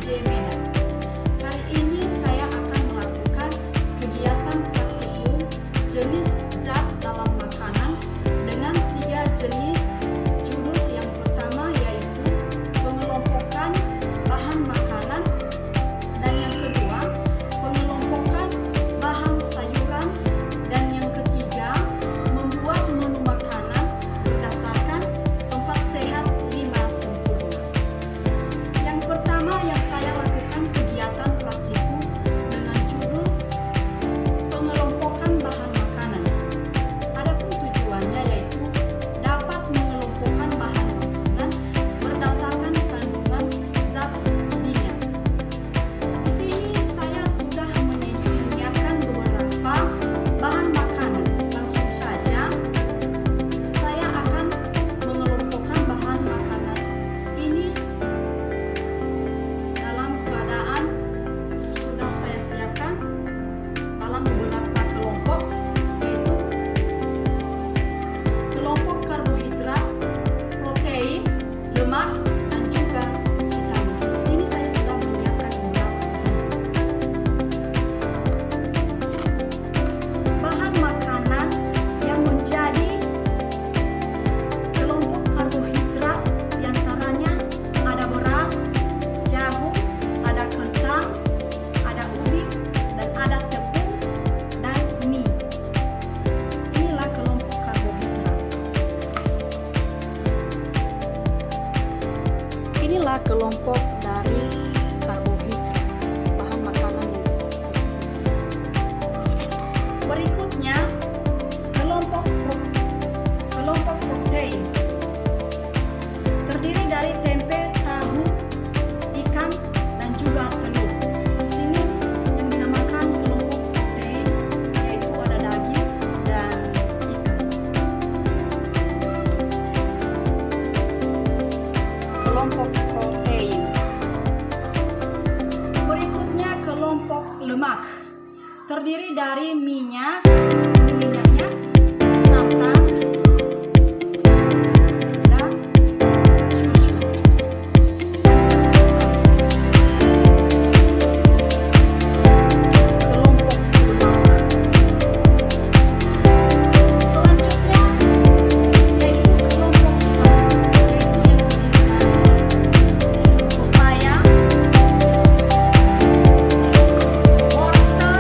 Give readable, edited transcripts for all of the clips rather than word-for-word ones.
Medan. Hari ini saya akan melakukan kegiatan praktikum jenis zat dalam makanan dengan 3 jenis judul. Yang pertama yaitu pengelompokan bahan makanan, dan yang kedua pengelompokan bahan sayuran, dan yang ketiga membuat menu makanan berdasarkan tempat sehat 5 sempurna. Yang pertama yang saya lakukan kegiatan praktikum dengan judul pengelompokan bahan makanan. Adapun tujuannya yaitu dapat mengelompokkan bahan makanan berdasarkan kandungan zat gizinya. Di sini saya sudah menyiapkan beberapa bahan makanan. Langsung saja saya akan mengelompokkan bahan makanan ini dalam keadaan sudah saya siapkan dalam beberapa kelompok, yaitu kelompok karbohidrat, protein, lemak, dan juga vitamin. Di sini saya sudah menyiapkan beberapa bahan makanan yang menjadi kelompok karbohidrat. Di antaranya ada beras, jagung, ada kentang, ada ubi, dan ada tepung dan mie. Inilah kelompok karbohidrat. Inilah kelompok dari karbohidrat, bahan makanan yang dikelompokkan. Berikutnya kelompok protein terdiri dari tempe, tahu, ikan, dan juga telur. Di sini yang dinamakan kelompok protein yaitu ada daging dan ikan. Kelompok protein. Berikutnya kelompok lemak terdiri dari minyaknya, santan, dan susu. Kelompok lemak. Selanjutnya yaitu kelompok vitamin, yaitu yang pepaya, wortel,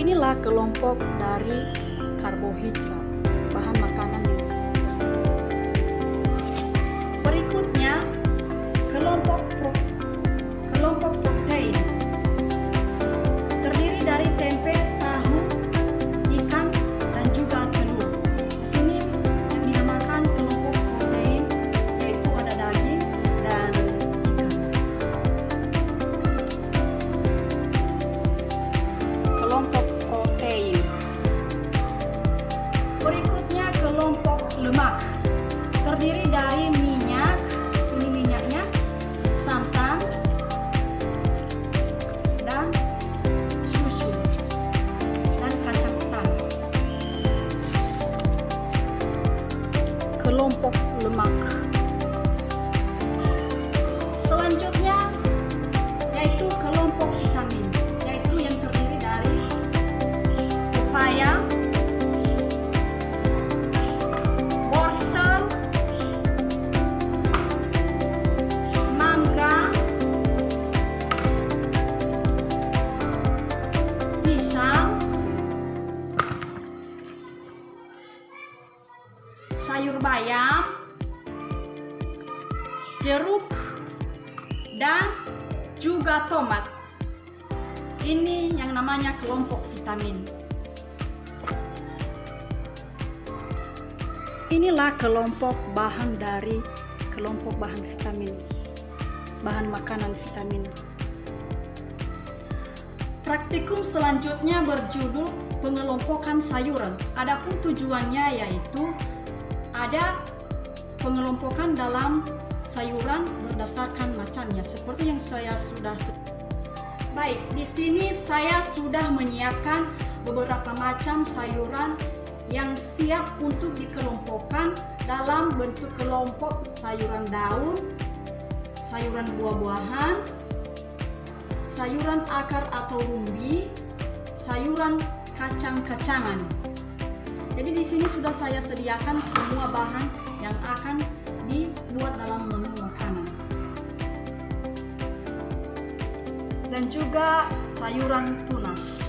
Inilah kelompok dari karbohidrat, bahan makanan yang tersedia. Berikutnya, kelompok protein. Terdiri dari tempe, tahu, ikan, dan juga telur. Di sini yang dinamakan kelompok protein, yaitu ada daging dan ikan. Kelompok protein. Berikutnya kelompok lemak. Terdiri dari minyak, ini minyaknya, santan, dan susu, dan kacang tanah. Kelompok lemak. Selanjutnya yaitu kelompok vitamin, yaitu yang terdiri dari pepaya, wortel, mangga, pisang, sayur bayam, jeruk, dan juga tomat. Ini yang namanya kelompok vitamin. Inilah kelompok bahan dari kelompok bahan vitamin, bahan makanan vitamin. Praktikum selanjutnya berjudul pengelompokan sayuran. Adapun tujuannya yaitu ada pengelompokan dalam sayuran berdasarkan macamnya, seperti yang saya sudah. Baik, di sini saya sudah menyiapkan beberapa macam sayuran yang siap untuk dikelompokkan dalam bentuk kelompok sayuran daun, sayuran buah-buahan, sayuran akar atau umbi, sayuran kacang-kacangan. Jadi di sini sudah saya sediakan semua bahan yang akan dibuat dalam menu makanan. Dan juga sayuran tunas.